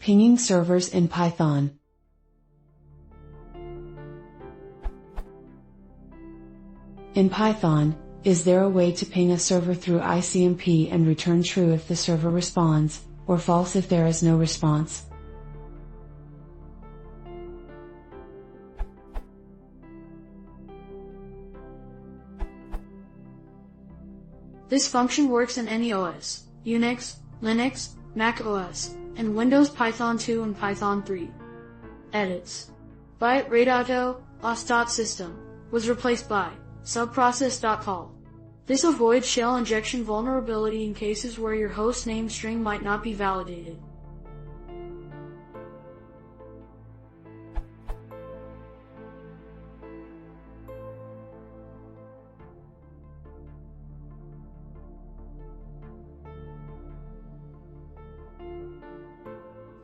Pinging servers in Python. In Python, is there a way to ping a server through ICMP and return true if the server responds, or false if there is no response? This function works in any OS: Unix, Linux, Mac OS, and Windows Python 2 and Python 3. Edits. Byte RateAuto, os.system, was replaced by subprocess.call. This avoids shell injection vulnerability in cases where your host name string might not be validated.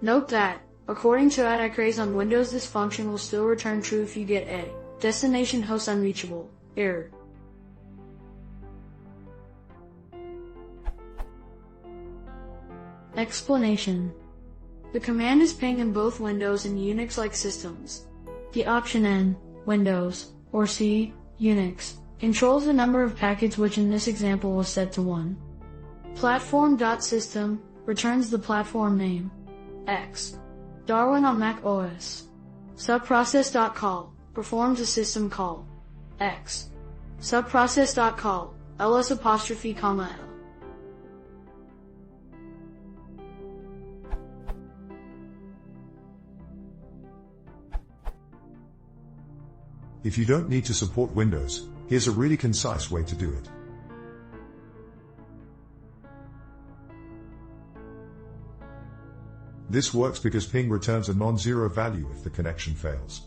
Note that, according to @iCraze on Windows, this function will still return true if you get a destination host unreachable error. Explanation. The command is ping in both Windows and Unix-like systems. The option N, Windows, or C, Unix, controls the number of packets, which in this example was set to 1. Platform.system returns the platform name. X. Darwin on Mac OS. Subprocess.call performs a system call. X. Subprocess.call ls''L. If you don't need to support Windows, here's a really concise way to do it. This works because ping returns a non-zero value if the connection fails.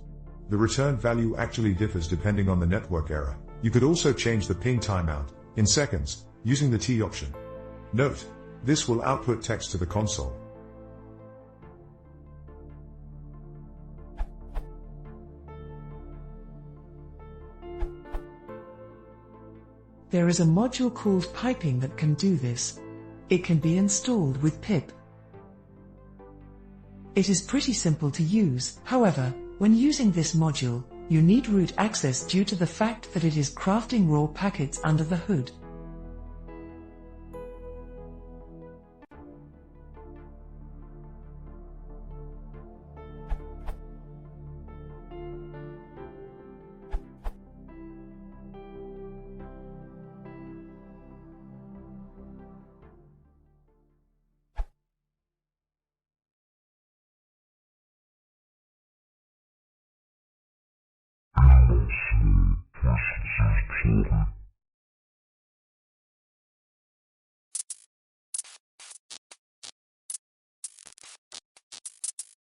The return value actually differs depending on the network error. You could also change the ping timeout in seconds using the T option. Note, this will output text to the console. There is a module called Piping that can do this. It can be installed with pip. It is pretty simple to use. However, when using this module, you need root access due to the fact that it is crafting raw packets under the hood.